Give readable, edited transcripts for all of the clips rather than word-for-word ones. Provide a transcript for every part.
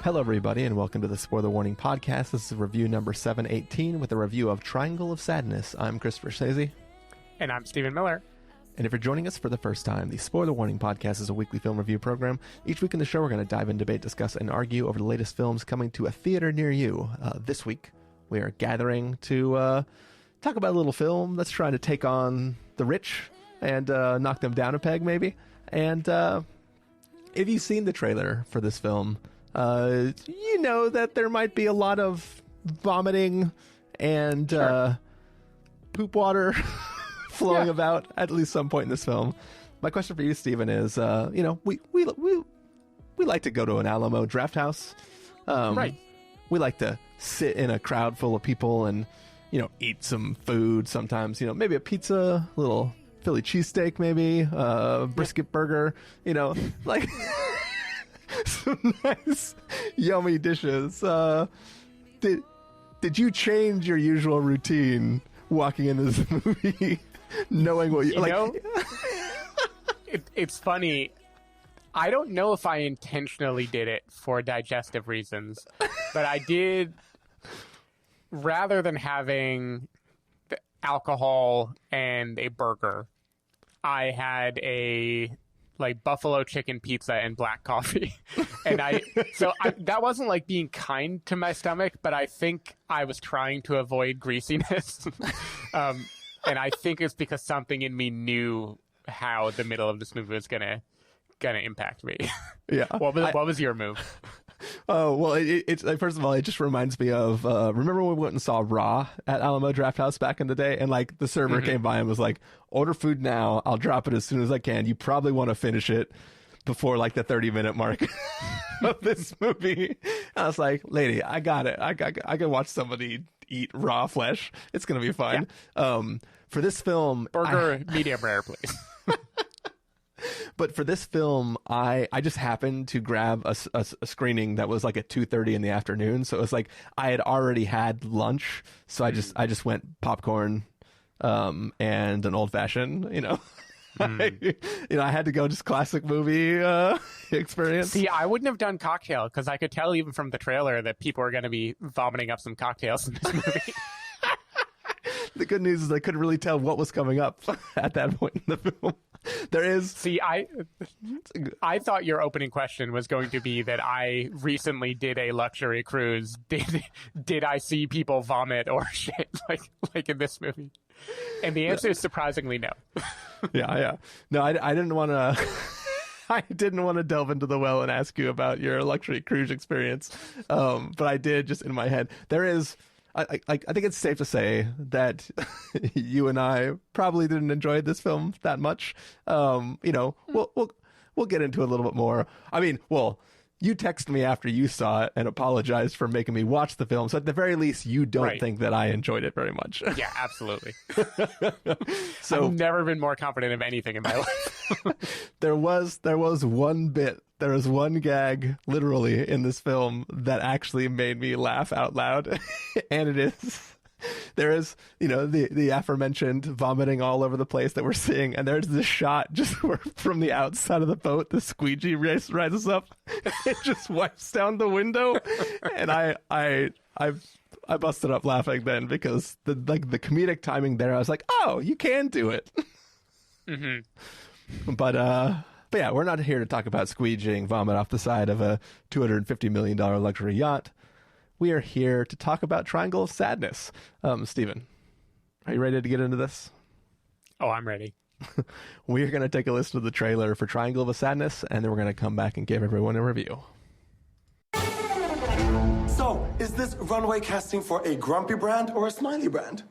Hello, everybody, and welcome to the Spoiler Warning Podcast. This is review number 718 with a review of Triangle of Sadness. I'm Christopher Schnese. And I'm Stephen Miller. And if you're joining us for the first time, the Spoiler Warning Podcast is a weekly film review program. Each week in the show, we're going to dive in, debate, discuss, and argue over the latest films coming to a theater near you. This week, we are gathering to talk about a little film that's trying to take on the rich and knock them down a peg, maybe. And if you've seen the trailer for this film, you know that there might be a lot of vomiting and poop water flowing about at least some point in this film. My question for you, Stephen, is we like to go to an Alamo Draft House, right? We like to sit in a crowd full of people and eat some food. Sometimes maybe a pizza, a little Philly cheesesteak, maybe brisket burger. Like. Some nice, yummy dishes. Did you change your usual routine walking into this movie, knowing what you like? It's funny. I don't know if I intentionally did it for digestive reasons, but I did. Rather than having the alcohol and a burger, I had a buffalo chicken pizza and black coffee. And that wasn't like being kind to my stomach, but I think I was trying to avoid greasiness. And I think it's because something in me knew how the middle of this movie was gonna impact me. Yeah. What was your move? Oh, well, it's first of all, it just reminds me of, remember when we went and saw Raw at Alamo Draft House back in the day? And the server came by and was like, order food now. I'll drop it as soon as I can. You probably want to finish it before the 30-minute mark of this movie. And I was like, lady, I got it. I can watch somebody eat raw flesh. It's going to be fine. Yeah. For this film, burger, medium rare, please. But for this film, I just happened to grab a screening that was at 2:30 in the afternoon. So it was I had already had lunch. So I just went popcorn and an old fashioned, I had to go just classic movie experience. See, I wouldn't have done cocktail because I could tell even from the trailer that people are going to be vomiting up some cocktails in this movie. The good news is I couldn't really tell what was coming up at that point in the film. There is. See, I thought your opening question was going to be that I recently did a luxury cruise. Did I see people vomit or shit like in this movie? And the answer is surprisingly no. Yeah. No, I didn't want to. I didn't want to delve into the well and ask you about your luxury cruise experience, but I did just in my head. There is. I think it's safe to say that you and I probably didn't enjoy this film that much. We'll get into it a little bit more. I mean, you texted me after you saw it and apologized for making me watch the film. So at the very least, you don't think that I enjoyed it very much. Yeah, absolutely. So I've never been more confident of anything in my life. There was one bit. There was one gag, literally, in this film that actually made me laugh out loud, and there is, the aforementioned vomiting all over the place that we're seeing, and there's this shot just where from the outside of the boat, the squeegee rises up, it just wipes down the window, and I busted up laughing then because the comedic timing there, I was like, oh, you can do it. Mm-hmm. But yeah, we're not here to talk about squeegeeing vomit off the side of a $250 million luxury yacht. We are here to talk about Triangle of Sadness. Stephen, are you ready to get into this? Oh, I'm ready. We're going to take a listen to the trailer for Triangle of Sadness, and then we're going to come back and give everyone a review. So, is this runway casting for a grumpy brand or a smiley brand?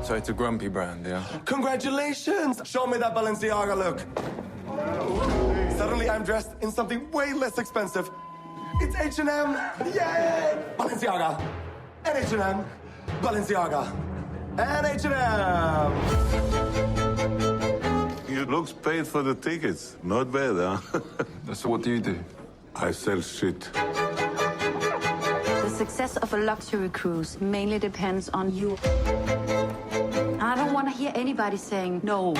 So it's a grumpy brand, yeah? Congratulations! Show me that Balenciaga look. Suddenly I'm dressed in something way less expensive. It's H&M! Yay! Balenciaga! And H&M! Balenciaga! And H&M! You looks paid for the tickets. Not bad, huh? So what do you do? I sell shit. The success of a luxury cruise mainly depends on you. I don't want to hear anybody saying no.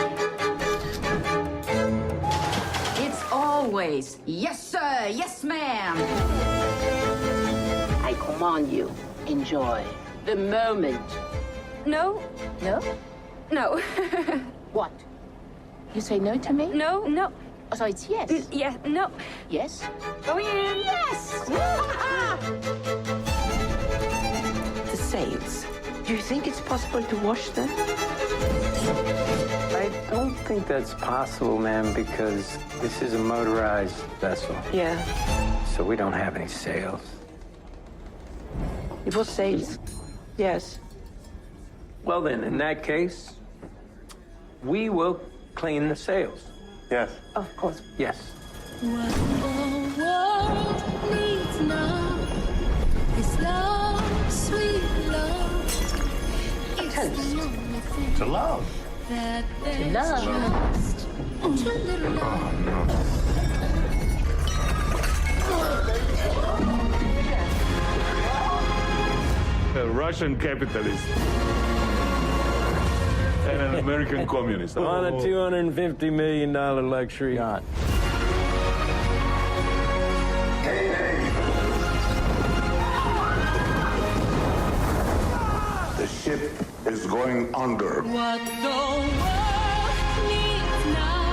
It's all always. Yes, sir. Yes, ma'am. I command you, enjoy the moment. No, No? no, What? You say no to me? no, no. Oh, so it's yes. Yeah, no. Yes? Go in. Yes! The sails. Do you think it's possible to wash them? I don't think that's possible, ma'am, because this is a motorized vessel. Yeah. So we don't have any sails. It was sails. Yes. Well, then, in that case, we will clean the sails. Yes. Of course. Yes. What the world needs now is love, sweet love. It's the only thing To love. that there's love. just too little love. A Russian capitalist. And an American communist. On a $250 million luxury yacht. The ship is going under. What the world needs now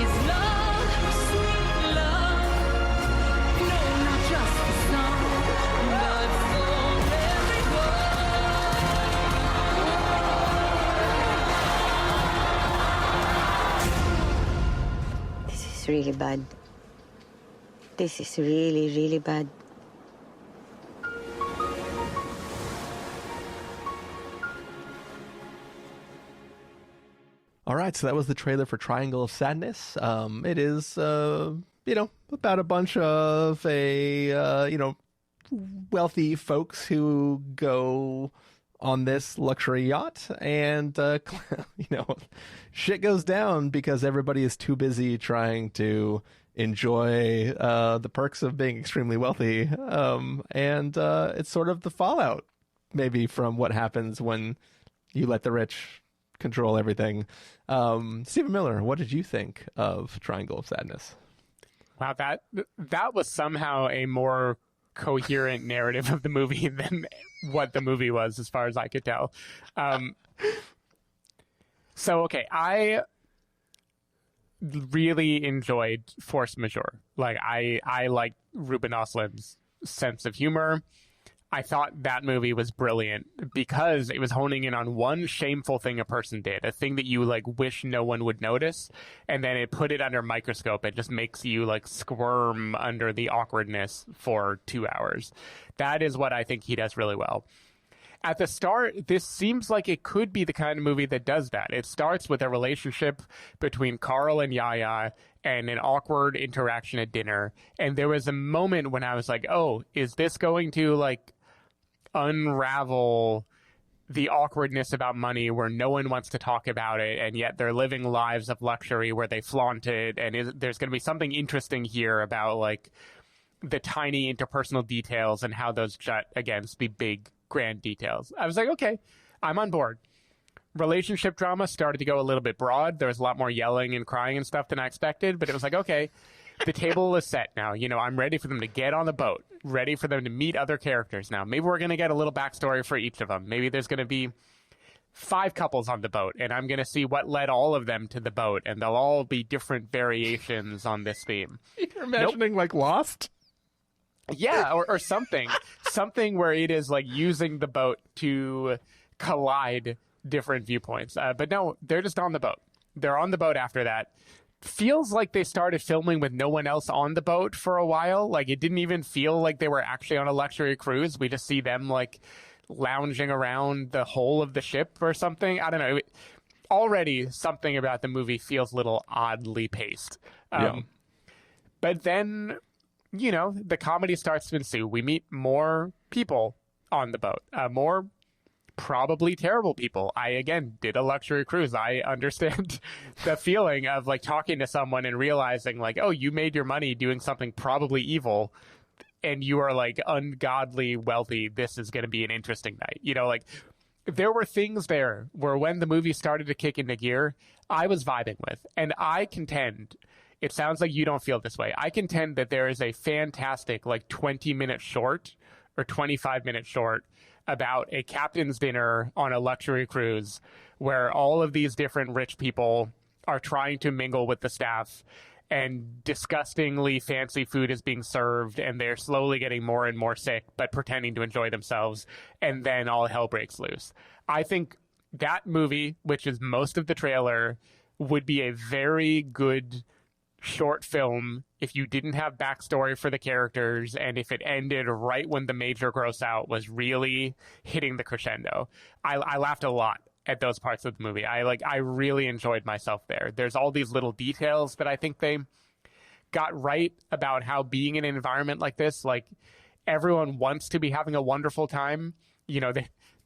is love, sweet love. No, not just for some, but for everyone. This is really bad. This is really, really bad. All right, so that was the trailer for Triangle of Sadness. It is, about a bunch of wealthy folks who go on this luxury yacht, and shit goes down because everybody is too busy trying to enjoy the perks of being extremely wealthy, and it's sort of the fallout, maybe, from what happens when you let the rich control everything. Stephen Miller, what did you think of Triangle of Sadness? Wow, that was somehow a more coherent narrative of the movie than what the movie was, as far as I could tell. I really enjoyed Force Majeure. Like, I like Ruben Östlund's sense of humor. I thought that movie was brilliant because it was honing in on one shameful thing a person did, a thing that you wish no one would notice, and then it put it under a microscope. It just makes you squirm under the awkwardness for 2 hours. That is what I think he does really well. At the start, this seems like it could be the kind of movie that does that. It starts with a relationship between Carl and Yaya and an awkward interaction at dinner. And there was a moment when I was like, oh, is this going to unravel the awkwardness about money where no one wants to talk about it, and yet they're living lives of luxury where they flaunt it, and there's going to be something interesting here about the tiny interpersonal details and how those jut against the big grand details. I was like, okay, I'm on board. Relationship drama started to go a little bit broad. There was a lot more yelling and crying and stuff than I expected, but it was like, okay, the table is set now. I'm ready for them to get on the boat, ready for them to meet other characters now. Maybe we're going to get a little backstory for each of them. Maybe there's going to be 5 couples on the boat, and I'm going to see what led all of them to the boat, and they'll all be different variations on this theme. You're imagining Lost? Yeah, or something. Something where it is using the boat to collide different viewpoints. But no, they're just on the boat. They're on the boat after that. Feels like they started filming with no one else on the boat for a while. It didn't even feel like they were actually on a luxury cruise. We just see them lounging around the whole of the ship or something. I don't know. Already something about the movie feels a little oddly paced. But then, the comedy starts to ensue. We meet more people on the boat, more probably terrible people. I, again, did a luxury cruise. I understand the feeling of talking to someone and realizing oh, you made your money doing something probably evil, and you are ungodly wealthy. This is going to be an interesting night. There were things there where when the movie started to kick into gear, I was vibing with. And I contend It sounds like you don't feel this way. I contend that there is a fantastic, like, 20-minute short or 25-minute short about a captain's dinner on a luxury cruise where all of these different rich people are trying to mingle with the staff, and disgustingly fancy food is being served, and they're slowly getting more and more sick, but pretending to enjoy themselves, and then all hell breaks loose. I think that movie, which is most of the trailer, would be a very good short film if you didn't have backstory for the characters, and if it ended right when the major gross out was really hitting the crescendo. I laughed a lot at those parts of the movie. I really enjoyed myself there. There's all these little details that I think they got right about how being in an environment like this, like, everyone wants to be having a wonderful time. You know,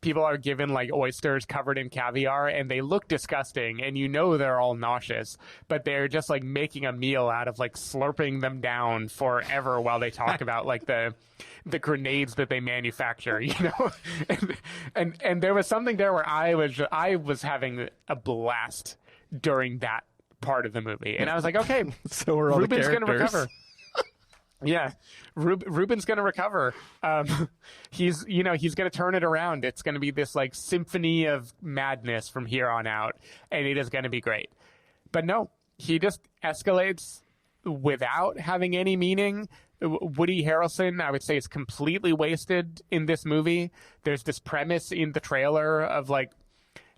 people are given, like, oysters covered in caviar, and they look disgusting, and you know they're all nauseous, but they're just, like, making a meal out of, like, slurping them down forever while they talk about, like, the grenades that they manufacture, you know? and there was something there where I was having a blast during that part of the movie, and I was like, okay, so we're all Ruben's the going to characters. recover. Yeah, Ruben's going to recover. He's going to turn it around. It's going to be this, like, symphony of madness from here on out, and it is going to be great. But no, he just escalates without having any meaning. Woody Harrelson, I would say, is completely wasted in this movie. There's this premise in the trailer of, like,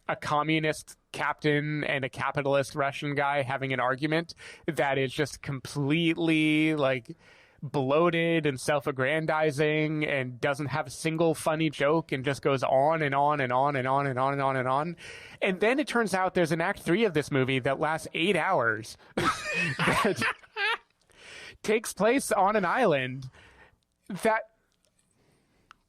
a communist captain and a capitalist Russian guy having an argument that is just completely, like, bloated and self-aggrandizing and doesn't have a single funny joke and just goes on and on and on and on and on and on and on. And then it turns out there's an act 3 of this movie that lasts 8 hours that takes place on an island that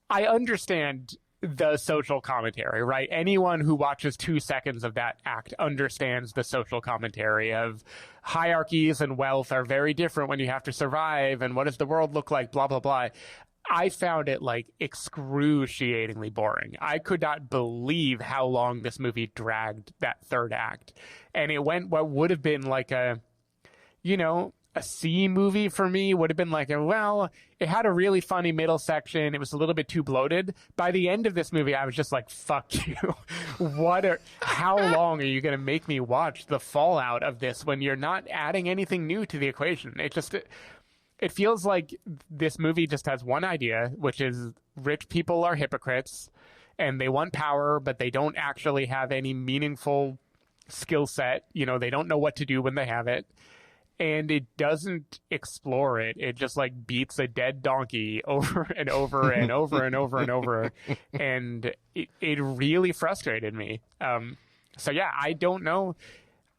I understand the social commentary, right? Anyone who watches 2 seconds of that act understands the social commentary of hierarchies and wealth are very different when you have to survive, and what does the world look like, blah, blah, blah. I found it, like, excruciatingly boring. I could not believe how long this movie dragged that third act. And it went what would have been like a C movie for me would have been like, well, it had a really funny middle section. It was a little bit too bloated. By the end of this movie, I was just like, fuck you. How long are you going to make me watch the fallout of this when you're not adding anything new to the equation? It feels like this movie just has one idea, which is rich people are hypocrites and they want power, but they don't actually have any meaningful skill set. You know, they don't know what to do when they have it. And it doesn't explore it. It just, like, beats a dead donkey over and over and over and over and over. And it really frustrated me. So, yeah, I don't know.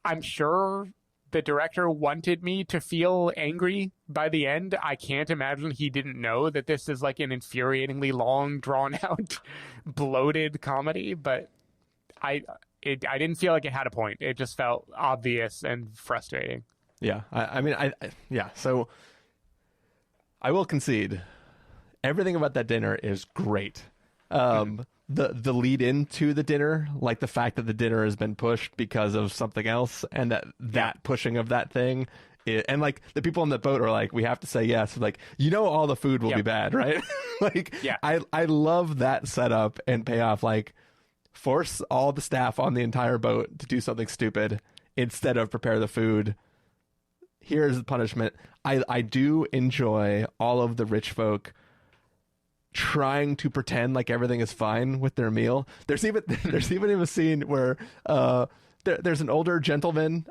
I'm sure the director wanted me to feel angry by the end. I can't imagine he didn't know that this is, like, an infuriatingly long, drawn-out, bloated comedy. But I didn't feel like it had a point. It just felt obvious and frustrating. Yeah, so I will concede everything about that dinner is great. The lead into the dinner, like the fact that the dinner has been pushed because of something else, and that pushing of that thing, and, like, the people on the boat are like, we have to say yes. Like, you know, all the food will be bad, right? Like, yeah. I love that setup and payoff. Like, force all the staff on the entire boat to do something stupid instead of prepare the food. Here's the punishment. I do enjoy all of the rich folk trying to pretend like everything is fine with their meal. There's even a scene where there's an older gentleman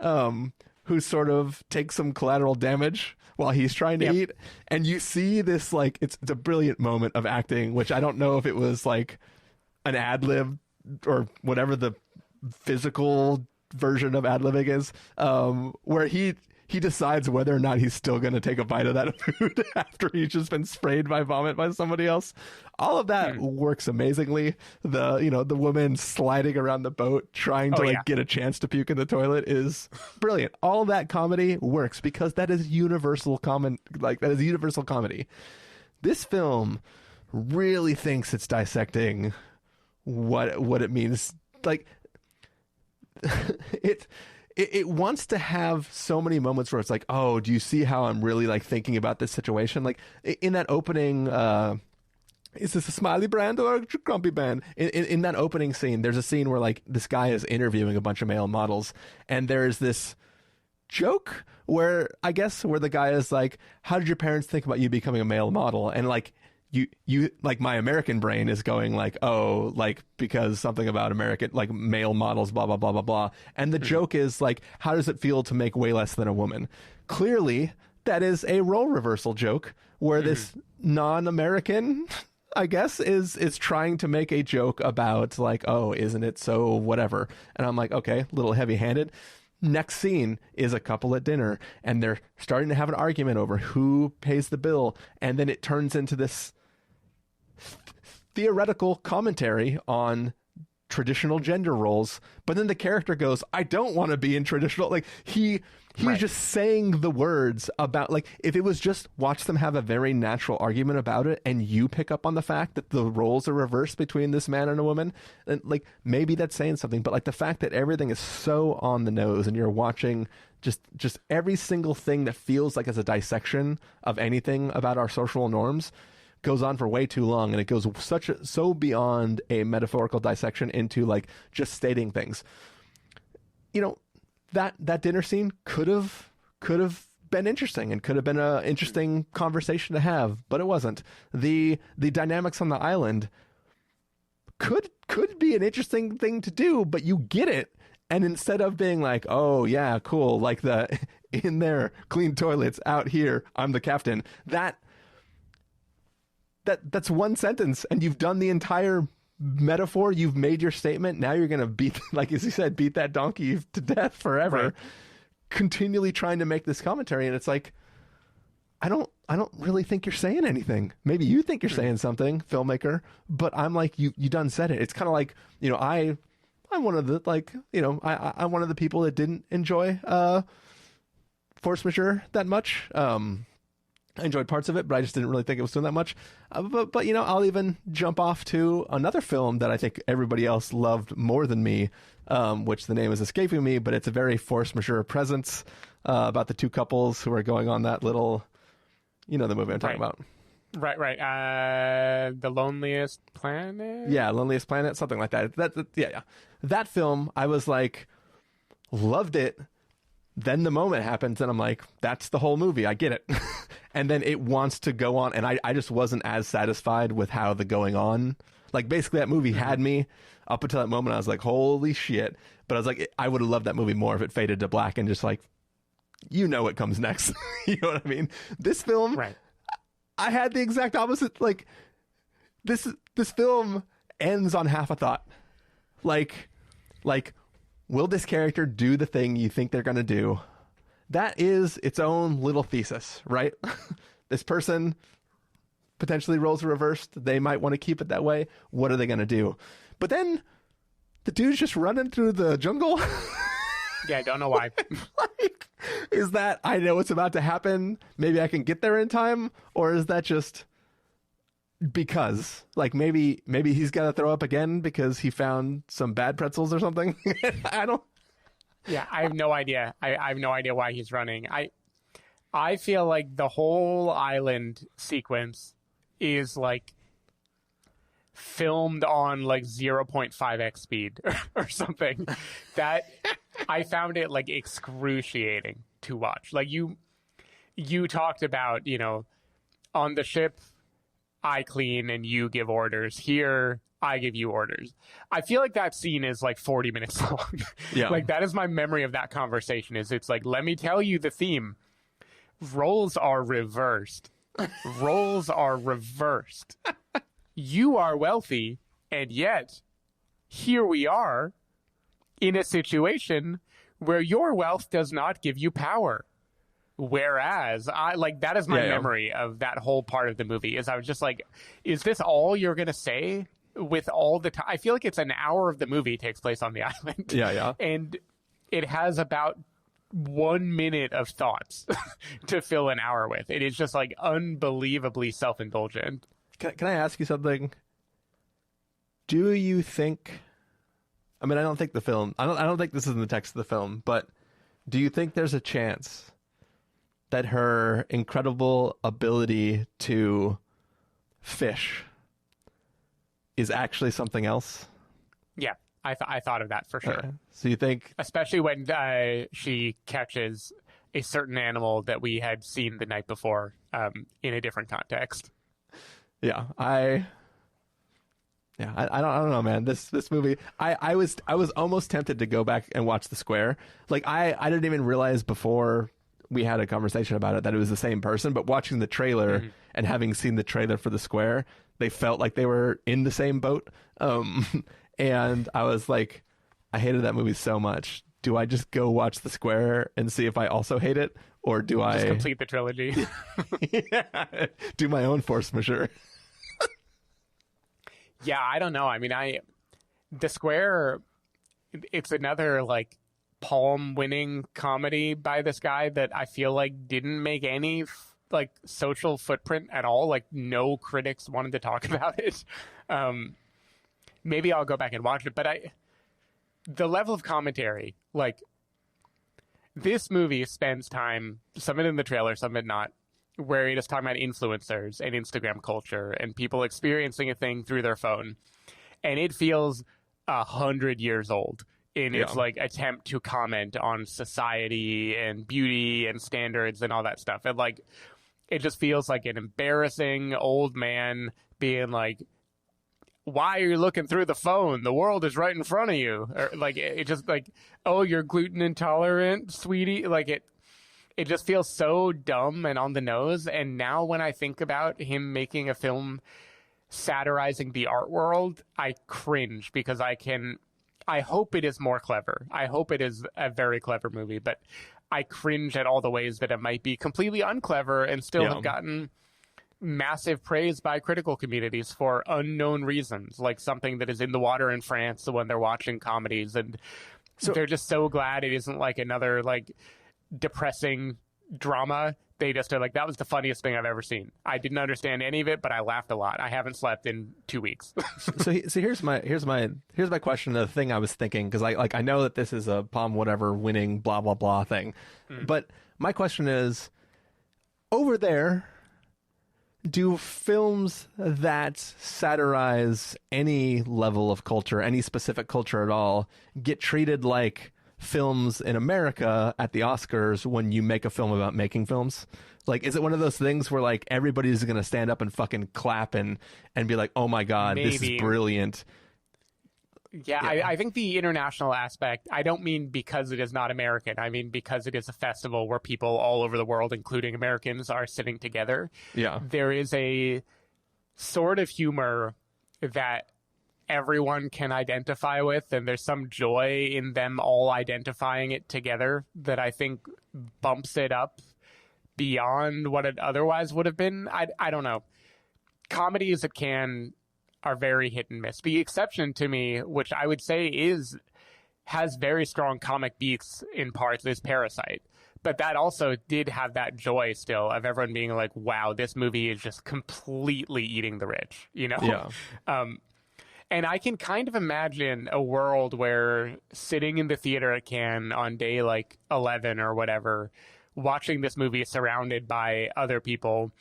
who sort of takes some collateral damage while he's trying to eat, and you see this, like, it's a brilliant moment of acting, which I don't know if it was like an ad lib or whatever the physical version of ad libbing is, where he decides whether or not he's still going to take a bite of that food after he's just been sprayed by vomit by somebody else. All of that works amazingly. The woman sliding around the boat trying to get a chance to puke in the toilet is brilliant. All of that comedy works because that is universal comedy. This film really thinks it's dissecting what it means. Like, it wants to have so many moments where it's like, oh, do you see how I'm really like thinking about this situation? Like in that opening, is this a smiley brand or a grumpy band? In that opening scene, there's a scene where like this guy is interviewing a bunch of male models, and there's this joke where the guy is like, how did your parents think about you becoming a male model? And like you like, my American brain is going like, oh, like because something about American like male models, blah blah blah blah blah. And the joke is like, how does it feel to make way less than a woman? Clearly that is a role reversal joke where this non-American, I guess, is trying to make a joke about like, oh, isn't it so whatever? And I'm like, okay, a little heavy-handed. Next scene is a couple at dinner, and they're starting to have an argument over who pays the bill, and then it turns into this theoretical commentary on traditional gender roles. But then the character goes, I don't want to be in traditional, like he's just saying the words about, like, if it was just watch them have a very natural argument about it and you pick up on the fact that the roles are reversed between this man and a woman, then like maybe that's saying something. But like the fact that everything is so on the nose and you're watching just every single thing that feels like it's a dissection of anything about our social norms goes on for way too long, and it goes so beyond a metaphorical dissection into like just stating things. You know, that dinner scene could have been interesting and could have been an interesting conversation to have, but it wasn't. The dynamics on the island could be an interesting thing to do, but you get it. And instead of being like, oh yeah, cool, like the in there, clean toilets, out here, I'm the captain, that's one sentence, and you've done the entire metaphor. You've made your statement. Now you're going to beat, like as you said, beat that donkey to death forever, right, continually trying to make this commentary. And it's like, I don't really think you're saying anything. Maybe you think you're saying something, filmmaker, but I'm like, you done said it. It's kind of like, you know, I'm one of the, like, you know, I'm one of the people that didn't enjoy force majeure that much. I enjoyed parts of it, but I just didn't really think it was doing that much. But you know, I'll even jump off to another film that I think everybody else loved more than me, which the name is escaping me, but it's a very force majeure presence about the two couples who are going on that little, you know, the movie I'm talking about. Right. The Loneliest Planet? Yeah, Loneliest Planet, something like that. Yeah. That film, I was like, loved it. Then the moment happens, and I'm like, that's the whole movie. I get it. And then it wants to go on, and I just wasn't as satisfied with how the going on. Like, basically, that movie had me up until that moment. I was like, holy shit. But I was like, I would have loved that movie more if it faded to black and just like, you know what comes next. You know what I mean? This film, right, I had the exact opposite. Like, this film ends on half a thought. Like, will this character do the thing you think they're going to do? That is its own little thesis, right? This person potentially roles are reversed. They might want to keep it that way. What are they going to do? But then the dude's just running through the jungle. Yeah, I don't know why. Like, is that, I know what's about to happen, maybe I can get there in time? Or is that just because, like, maybe he's got to throw up again because he found some bad pretzels or something? Yeah, I have no idea. I have no idea why he's running. I feel like the whole island sequence is like filmed on like 0.5x speed or something. That I found it like excruciating to watch. Like you talked about, you know, on the ship I clean and you give orders. Here I give you orders. I feel like that scene is like 40 minutes long. Yeah. Like that is my memory of that conversation. It's like, let me tell you the theme. Roles are reversed. Roles are reversed. You are wealthy, and yet here we are in a situation where your wealth does not give you power. Whereas that is my memory of that whole part of the movie. Is I was just like, is this all you're going to say? With all the time, I feel like it's an hour of the movie takes place on the island. Yeah. And it has about 1 minute of thoughts to fill an hour with. It is just like unbelievably self-indulgent. Can I ask you something? Do you think, I mean, I don't think the film, I don't think this is in the text of the film, but do you think there's a chance that her incredible ability to fish is actually something else? Yeah, I thought of that for sure. So you think... Especially when she catches a certain animal that we had seen the night before in a different context. Yeah, I don't know, man. This movie, I was almost tempted to go back and watch The Square. Like I didn't even realize before we had a conversation about it that it was the same person, but watching the trailer and having seen the trailer for The Square, they felt like they were in the same boat. And I was like, I hated that movie so much. Do I just go watch The Square and see if I also hate it? Or do I... Just complete the trilogy. Yeah, do my own force majeure. Yeah, I don't know. I mean, The Square, it's another, like, Palm-winning comedy by this guy that I feel like didn't make any, like, social footprint at all. Like, no critics wanted to talk about it. Maybe I'll go back and watch it, but the level of commentary, like, this movie spends time, some of it in the trailer, some of it not, where it is talking about influencers and Instagram culture and people experiencing a thing through their phone. And it feels 100 years old in its like attempt to comment on society and beauty and standards and all that stuff. And like, it just feels like an embarrassing old man being like, why are you looking through the phone? The world is right in front of you. Or like, it just like, oh, you're gluten intolerant, sweetie. Like it just feels so dumb and on the nose. And now when I think about him making a film satirizing the art world, I cringe because I hope it is more clever. I hope it is a very clever movie, but I cringe at all the ways that it might be completely unclever and still have gotten massive praise by critical communities for unknown reasons, like something that is in the water in France when they're watching comedies. And so they're just so glad it isn't like another like depressing drama. They just are like, that was the funniest thing I've ever seen. I didn't understand any of it, but I laughed a lot. I haven't slept in 2 weeks. So here's my question. The thing I was thinking, because I know that this is a Palm whatever winning blah blah blah thing, but my question is, over there, do films that satirize any level of culture, any specific culture at all, get treated like films in America at the Oscars when you make a film about making films? Like, is it one of those things where like everybody's gonna stand up and fucking clap and be like, oh my god, this is brilliant? Yeah, I think the international aspect, I don't mean because it is not American. I mean because it is a festival where people all over the world, including Americans, are sitting together. Yeah. There is a sort of humor that everyone can identify with, and there's some joy in them all identifying it together that I think bumps it up beyond what it otherwise would have been. I don't know. Comedies at Cannes are very hit and miss. The exception to me, which I would say has very strong comic beats in parts, is Parasite. But that also did have that joy still of everyone being like, wow, this movie is just completely eating the rich, you know? Yeah. And I can kind of imagine a world where sitting in the theater at Cannes on day like 11 or whatever, watching this movie surrounded by other people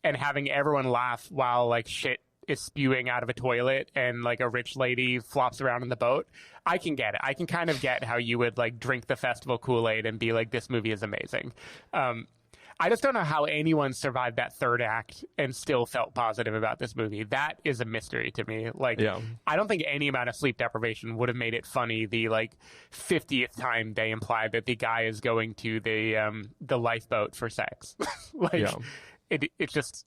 and having everyone laugh while like shit is spewing out of a toilet and like a rich lady flops around in the boat. I can get it. I can kind of get how you would like drink the festival Kool-Aid and be like, this movie is amazing. I just don't know how anyone survived that third act and still felt positive about this movie. That is a mystery to me. Like, I don't think any amount of sleep deprivation would have made it funny the like 50th time they implied that the guy is going to the lifeboat for sex. It's just,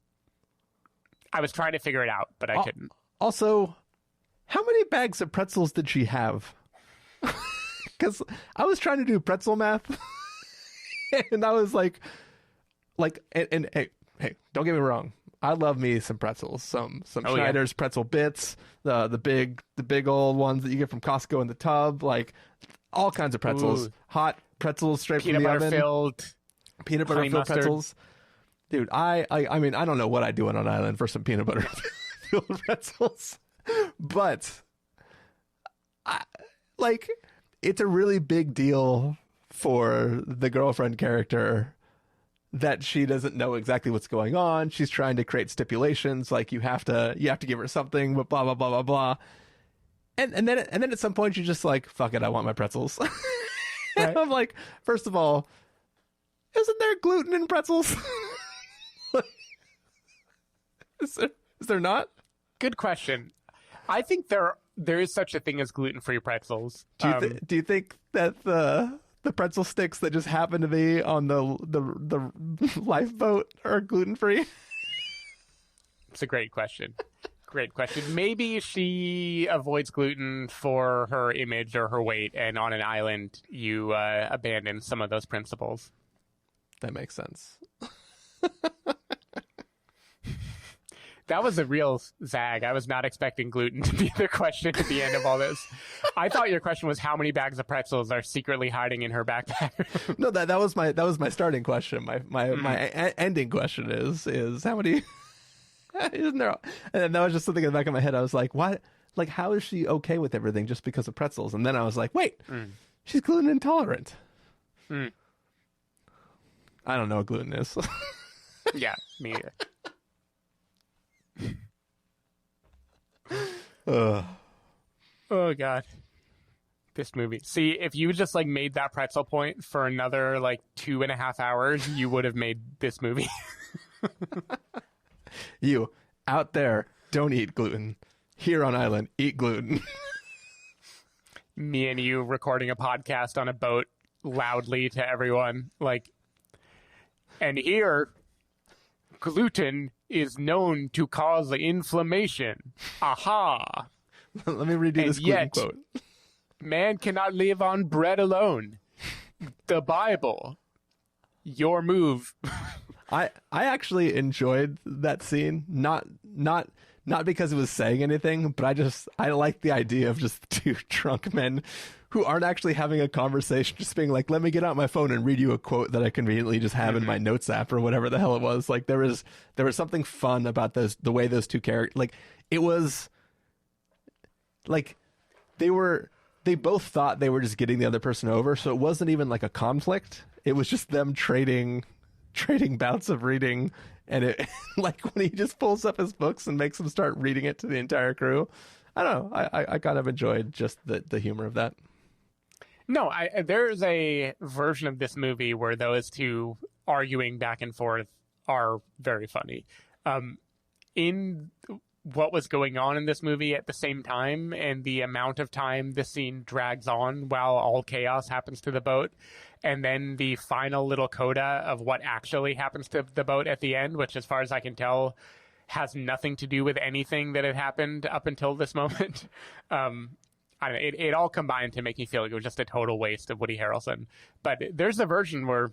I was trying to figure it out, but I couldn't. Also, how many bags of pretzels did she have? Because I was trying to do pretzel math, and I was like, and hey, don't get me wrong. I love me some pretzels, some Schneider's pretzel bits, the big old ones that you get from Costco in the tub, like all kinds of pretzels, hot pretzels straight from the oven, peanut butter filled pretzels. Dude, I mean, I don't know what I'd do on an island for some peanut butter filled pretzels, but it's a really big deal for the girlfriend character that she doesn't know exactly what's going on. She's trying to create stipulations like you have to give her something, but blah blah blah blah blah. And then at some point you're just like, fuck it, I want my pretzels. Right. I'm like, first of all, isn't there gluten in pretzels? Is there not? Good question. I think there is such a thing as gluten-free pretzels. Do you think that the pretzel sticks that just happen to be on the lifeboat are gluten-free? It's a great question. Great question. Maybe she avoids gluten for her image or her weight, and on an island you abandon some of those principles. That makes sense. That was a real zag. I was not expecting gluten to be the question at the end of all this. I thought your question was how many bags of pretzels are secretly hiding in her backpack. No, that was my starting question. My ending question is how many. Isn't there? And that was just something in the back of my head. I was like, "What? Like, how is she okay with everything just because of pretzels?" And then I was like, "Wait, she's gluten intolerant." I don't know what gluten is. Yeah, me either. Oh God, this movie. See, if you just like made that pretzel point for another like 2.5 hours, you would have made this movie. You out there, don't eat gluten. Here on island, eat gluten. Me and you recording a podcast on a boat loudly to everyone, like, and here, gluten is known to cause inflammation. Aha! Let me read you this gluten quote. Man cannot live on bread alone. The Bible. Your move. I actually enjoyed that scene, not because it was saying anything, but I like the idea of just two drunk men who aren't actually having a conversation, just being like, let me get out my phone and read you a quote that I conveniently just have in my notes app or whatever the hell it was. Like there was something fun about the way those two characters, like it was like they both thought they were just getting the other person over. So it wasn't even like a conflict. It was just them trading bouts of reading, and it like when he just pulls up his books and makes them start reading it to the entire crew. I don't know. I kind of enjoyed just the humor of that. No, there's a version of this movie where those two arguing back and forth are very funny. In what was going on in this movie at the same time and the amount of time the scene drags on while all chaos happens to the boat, and then the final little coda of what actually happens to the boat at the end, which as far as I can tell has nothing to do with anything that had happened up until this moment. I don't know, it all combined to make me feel like it was just a total waste of Woody Harrelson. But there's a version where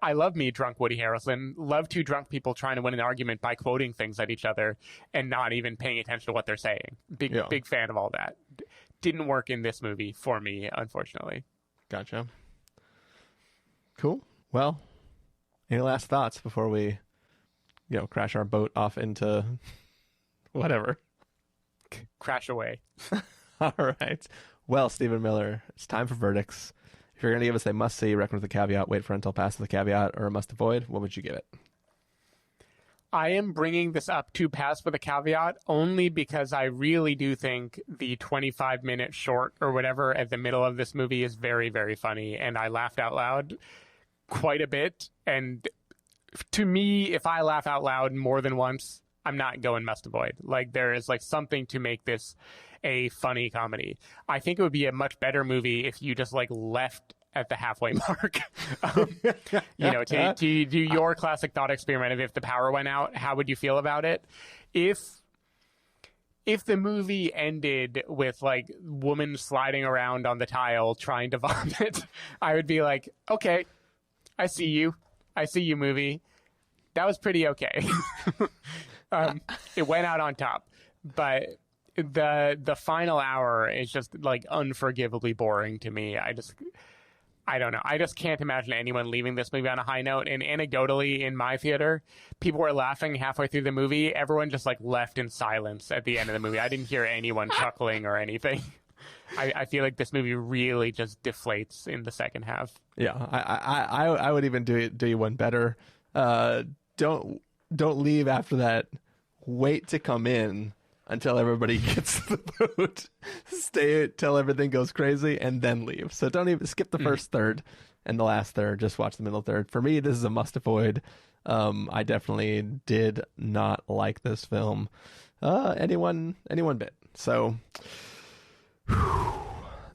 I love me drunk Woody Harrelson, love two drunk people trying to win an argument by quoting things at each other and not even paying attention to what they're saying. Big fan of all that. Didn't work in this movie for me, unfortunately. Gotcha. Cool. Well, any last thoughts before we, crash our boat off into whatever? Crash away. All right. Well, Stephen Miller, it's time for verdicts. If you're going to give us a must-see, recommend with a caveat, wait for until past the caveat, or a must-avoid, what would you give it? I am bringing this up to pass with a caveat only because I really do think the 25-minute short or whatever at the middle of this movie is very, very funny, and I laughed out loud quite a bit. And to me, if I laugh out loud more than once, I'm not going must avoid. Like, there is like something to make this a funny comedy. I think it would be a much better movie if you just like left at the halfway mark. To do your classic thought experiment of if the power went out, how would you feel about it? If the movie ended with like woman sliding around on the tile trying to vomit, I would be like, okay, I see you movie. That was pretty okay. It went out on top, but the final hour is just like unforgivably boring to me. I don't know. I just can't imagine anyone leaving this movie on a high note. And anecdotally, in my theater, people were laughing halfway through the movie. Everyone just like left in silence at the end of the movie. I didn't hear anyone chuckling or anything. I feel like this movie really just deflates in the second half. Yeah, I would even do you one better. Don't leave after that. Wait to come in until everybody gets to the boat. Stay till everything goes crazy, and then leave. So don't even skip the first third and the last third. Just watch the middle third. For me, this is a must avoid. I definitely did not like this film. Anyone bit. So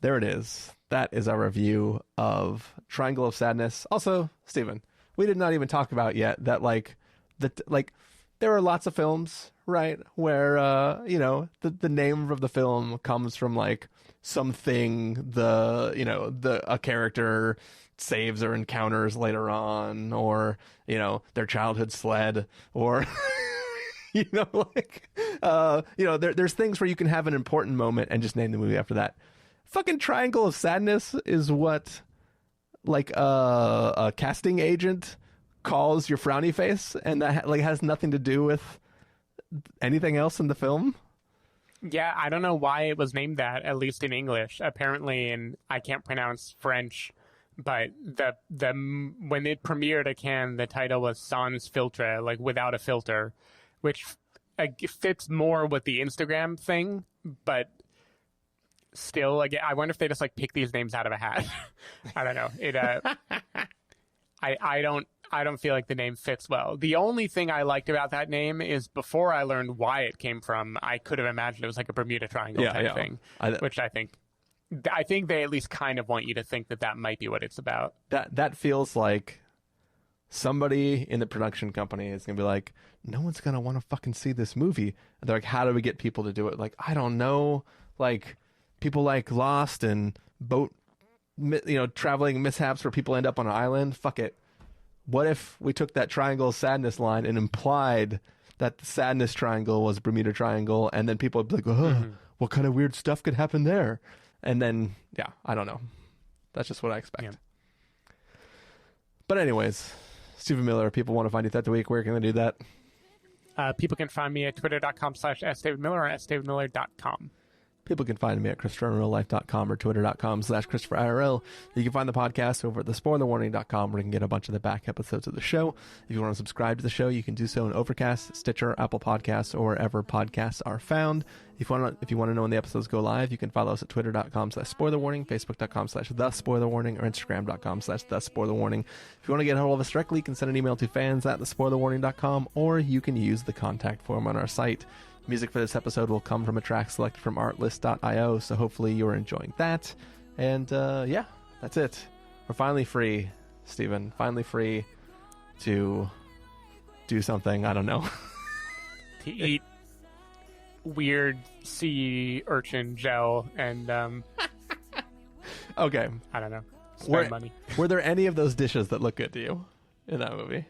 there it is. That is our review of Triangle of Sadness. Also, Stephen, we did not even talk about yet that there are lots of films, right, where the name of the film comes from like something a character saves or encounters later on, or their childhood sled, or there's things where you can have an important moment and just name the movie after that. Fucking Triangle of Sadness is what like a casting agent calls your frowny face, and that has nothing to do with anything else in the film. Yeah, I don't know why it was named that, at least in English. Apparently, I can't pronounce French, but when it premiered at Cannes, the title was Sans Filtre, like without a filter, which fits more with the Instagram thing, but still, like, I wonder if they just like pick these names out of a hat. I don't know. I don't feel like the name fits well. The only thing I liked about that name is before I learned why it came from, I could have imagined it was like a Bermuda Triangle type thing, which I think they at least kind of want you to think that might be what it's about. That feels like somebody in the production company is going to be like, no one's going to want to fucking see this movie. And they're like, how do we get people to do it? Like, I don't know. Like, people like Lost and boat, traveling mishaps where people end up on an island. Fuck it. What if we took that Triangle of Sadness line and implied that the Sadness Triangle was Bermuda Triangle, and then people would be like, oh, what kind of weird stuff could happen there? And then, yeah, I don't know. That's just what I expect. Yeah. But anyways, Stephen Miller, people want to find you throughout the week. Where can they do that? People can find me at twitter.com/sdavidmiller or sdavidmiller.com. People can find me at ChristopherInRealLife.com or Twitter.com/ChristopherIRL. You can find the podcast over at thespoilerwarning.com, where you can get a bunch of the back episodes of the show. If you want to subscribe to the show, you can do so in Overcast, Stitcher, Apple Podcasts, or wherever podcasts are found. If you want to know when the episodes go live, you can follow us at Twitter.com/SpoilerWarning, Facebook.com/TheSpoilerWarning, or Instagram.com/TheSpoilerWarning. If you want to get a hold of us directly, you can send an email to fans@TheSpoilerWarning.com, or you can use the contact form on our site. Music for this episode will come from a track selected from artlist.io, so hopefully you're enjoying that. And yeah, that's it. We're finally free, Stephen. Finally free to do something. I don't know. To eat weird sea urchin gel and okay. I don't know. Spend money. Were there any of those dishes that look good to you in that movie?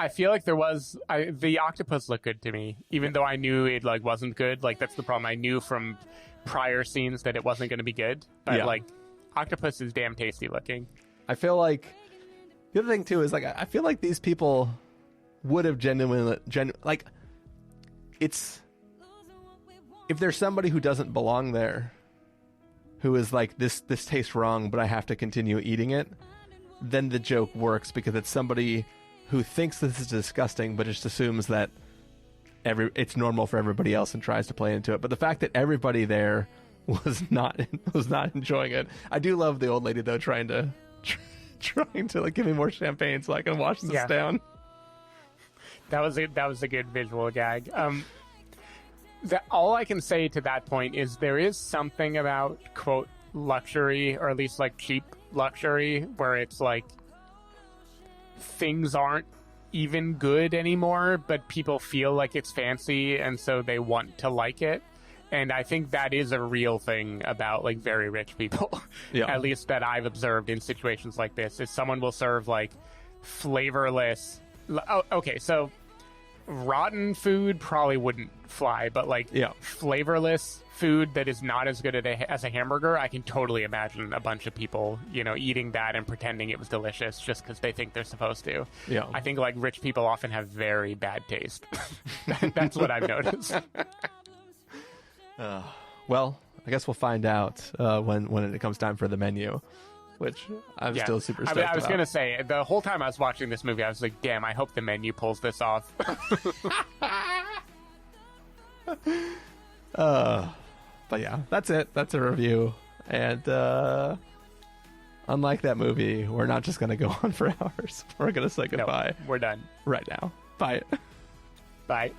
I feel like there was. The octopus looked good to me, even though I knew it like wasn't good. Like, that's the problem. I knew from prior scenes that it wasn't going to be good. But like, octopus is damn tasty looking. I feel like the other thing too is like, I feel like these people would have genuinely like, it's, if there's somebody who doesn't belong there, who is like, this tastes wrong, but I have to continue eating it, then the joke works, because it's somebody who thinks this is disgusting, but just assumes that it's normal for everybody else and tries to play into it. But the fact that everybody there was not enjoying it. I do love the old lady though, trying to like give me more champagne so I can wash this down. That was a good visual gag. All I can say to that point is there is something about, quote, luxury, or at least like cheap luxury, where it's like, things aren't even good anymore, but people feel like it's fancy, and so they want to like it. And I think that is a real thing about like very rich people, at least that I've observed in situations like this, is someone will serve like flavorless. Okay, so rotten food probably wouldn't fly, but like flavorless food that is not as good as a hamburger, I can totally imagine a bunch of people, eating that and pretending it was delicious just because they think they're supposed to. Yeah, I think like rich people often have very bad taste. That's what I've noticed. Well, I guess we'll find out when it comes time for the menu, which I'm still super stoked I was about. going to say, the whole time I was watching this movie, I was like, damn, I hope the menu pulls this off. But yeah, that's it. That's a review. And unlike that movie, we're not just going to go on for hours. We're going to say goodbye. No, we're done. Right now. Bye. Bye.